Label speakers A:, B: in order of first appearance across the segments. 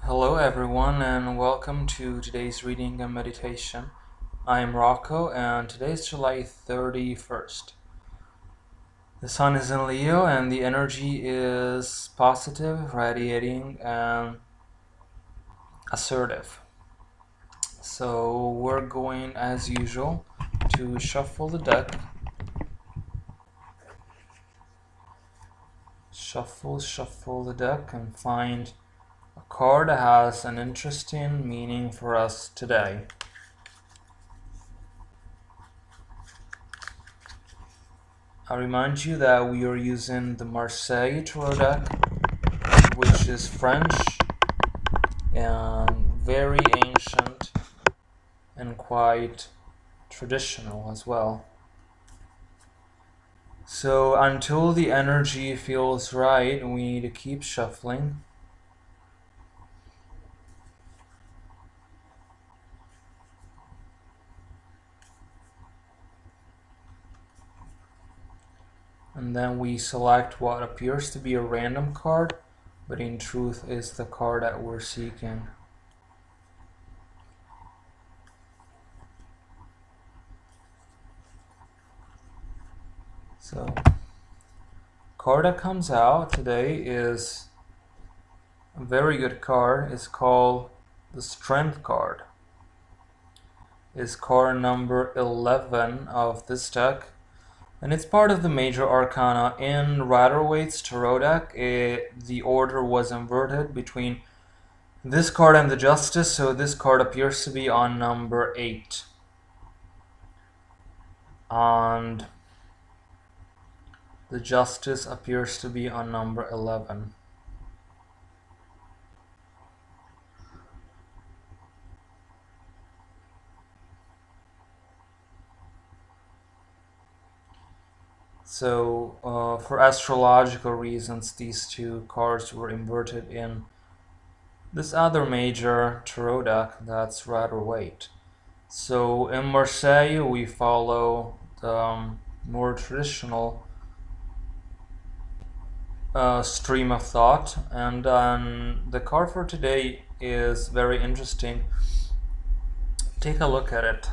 A: Hello everyone and welcome to today's reading and meditation. I am Rocco and today is July 31st. The sun is in Leo and the energy is positive, radiating, and assertive. So we're going as usual to shuffle the deck. Shuffle the deck and find a card that has an interesting meaning for us today. I remind you that we are using the Marseille Tarot deck, which is French and very ancient and quite traditional as well. So until the energy feels right, we need to keep shuffling. And then we select what appears to be a random card, but in truth is the card that we're seeking. So, card that comes out today is a very good card. It's called the Strength card. It's card number 11 of this deck, and it's part of the major arcana. In Rider-Waite's tarot deck, the order was inverted between this card and the Justice, so this card appears to be on number 8. And the Justice appears to be on number 11. So, for astrological reasons, these two cards were inverted in this other major tarot deck that's Rider-Waite. So, in Marseille, we follow the more traditional stream of thought, and the card for today is very interesting. Take a look at it.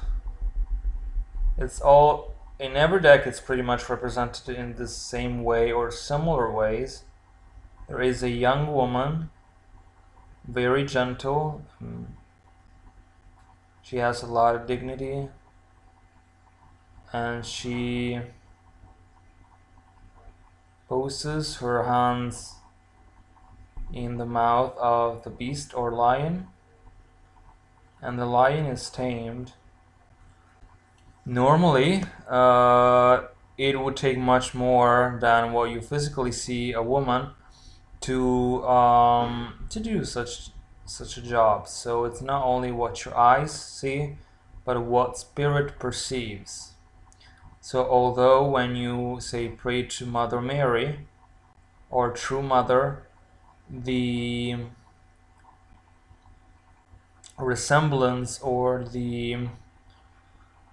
A: It's all in every deck. It's pretty much represented in the same way or similar ways. There is a young woman, very gentle. She has a lot of dignity, and she poses her hands in the mouth of the beast or lion, and the lion is tamed. Normally, it would take much more than what you physically see a woman to do such a job. So it's not only what your eyes see, but what spirit perceives. So although when you say pray to Mother Mary or True Mother, the resemblance or the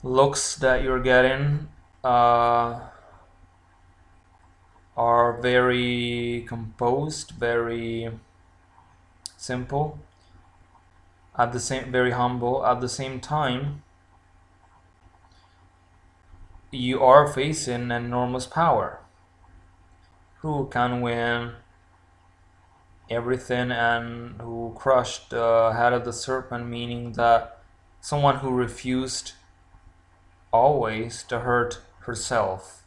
A: looks that you're getting are very composed, very simple, very humble. At the same time, you are facing an enormous power who can win everything and who crushed the head of the serpent, meaning that someone who refused always to hurt herself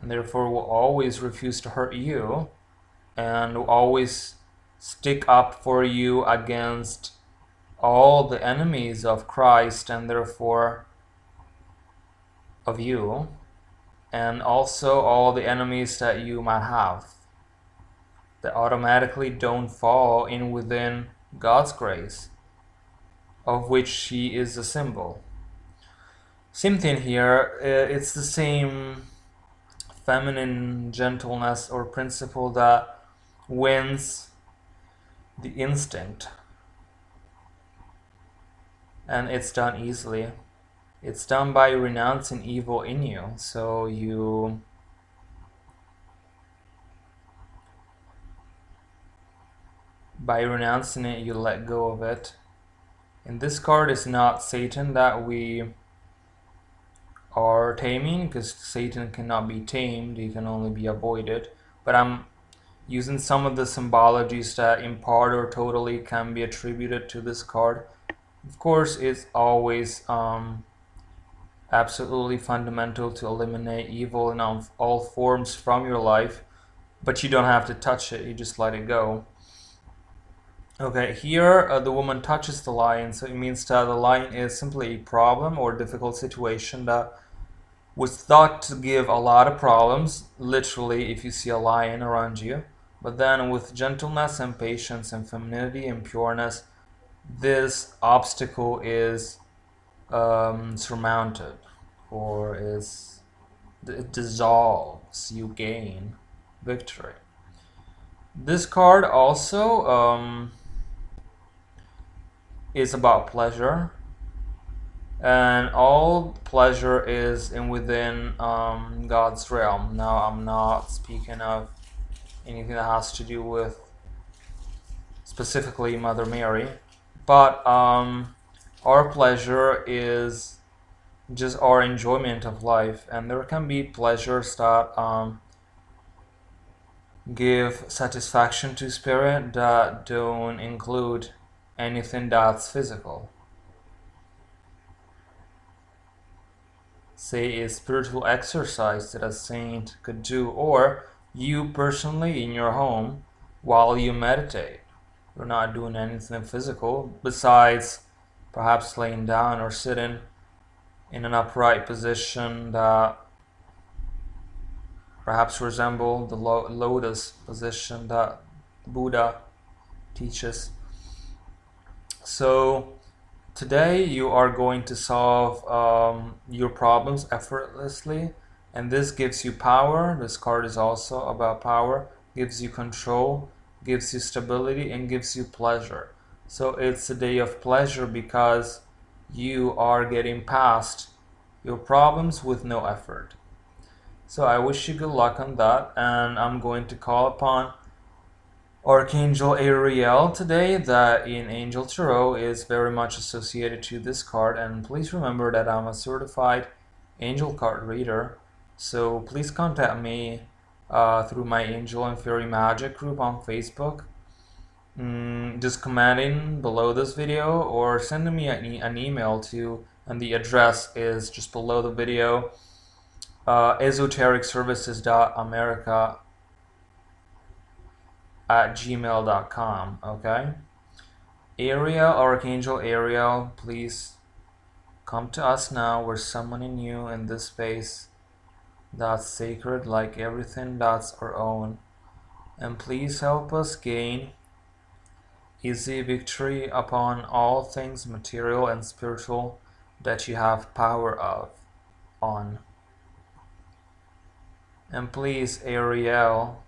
A: and therefore will always refuse to hurt you and will always stick up for you against all the enemies of Christ and therefore of you, and also all the enemies that you might have that automatically don't fall in within God's grace, of which she is a symbol. Same thing here. It's the same feminine gentleness or principle that wins the instinct, and it's done easily. It's done by renouncing evil in you. So you By renouncing it, you let go of it. And this card is not Satan that we are taming, because Satan cannot be tamed, he can only be avoided. But I'm using some of the symbologies that in part or totally can be attributed to this card. Of course, it's always absolutely fundamental to eliminate evil in all forms from your life, but you don't have to touch it, you just let it go. Okay, here the woman touches the lion, so it means that the lion is simply a problem or difficult situation that was thought to give a lot of problems, literally, if you see a lion around you. But then with gentleness and patience and femininity and pureness, this obstacle is surmounted, or it dissolves, you gain victory. This card also is about pleasure, and all pleasure is within God's realm. Now, I'm not speaking of anything that has to do with specifically Mother Mary, but our pleasure is just our enjoyment of life, and there can be pleasures that give satisfaction to spirit that don't include anything that's physical. Say a spiritual exercise that a saint could do, or you personally in your home while you meditate. You're not doing anything physical besides perhaps laying down or sitting in an upright position that perhaps resemble the lotus position that Buddha teaches. So today you are going to solve your problems effortlessly, and this gives you power. This card is also about power, gives you control, gives you stability, and gives you pleasure. So it's a day of pleasure because you are getting past your problems with no effort. So I wish you good luck on that, and I'm going to call upon Archangel Ariel today, that in Angel Tarot is very much associated to this card. And please remember that I'm a certified angel card reader, so please contact me through my Angel and Fairy Magic group on Facebook. Just commenting below this video or sending me an email to, and the address is just below the video, esotericservices.america at gmail.com. Okay, Ariel, Archangel Ariel, please come to us now. We're summoning you in this space that's sacred, like everything that's our own, and please help us gain easy victory upon all things material and spiritual that you have power on. And please, Ariel,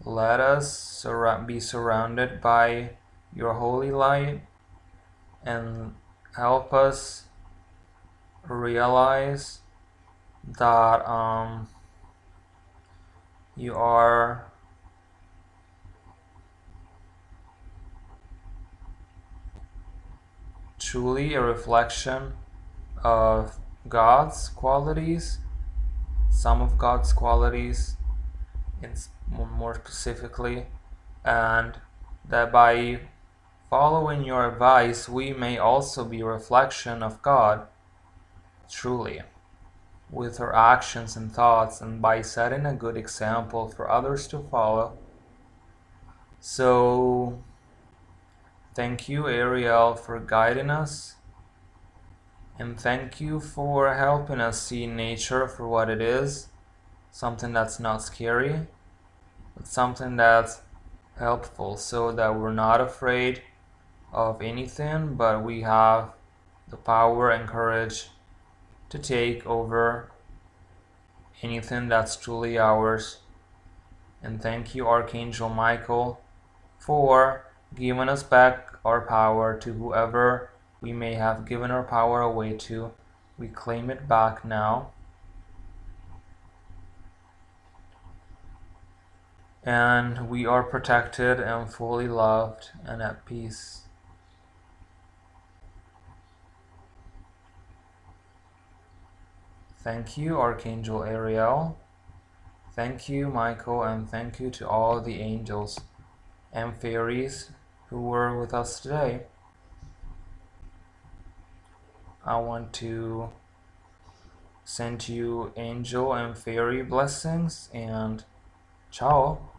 A: let us be surrounded by your holy light, and help us realize that you are truly a reflection of God's qualities, some of God's qualities more specifically, and that by following your advice we may also be a reflection of God truly, with our actions and thoughts, and by setting a good example for others to follow. So thank you, Ariel, for guiding us, and thank you for helping us see nature for what it is, something that's not scary, but something that's helpful, so that we're not afraid of anything, but we have the power and courage to take over anything that's truly ours. And thank you, Archangel Michael, for giving us back our power to whoever we may have given our power away to. We claim it back now. and we are protected and fully loved and at peace. Thank you, Archangel Ariel. Thank you, Michael, and thank you to all the angels and fairies who were with us today. I want to send you angel and fairy blessings, and ciao.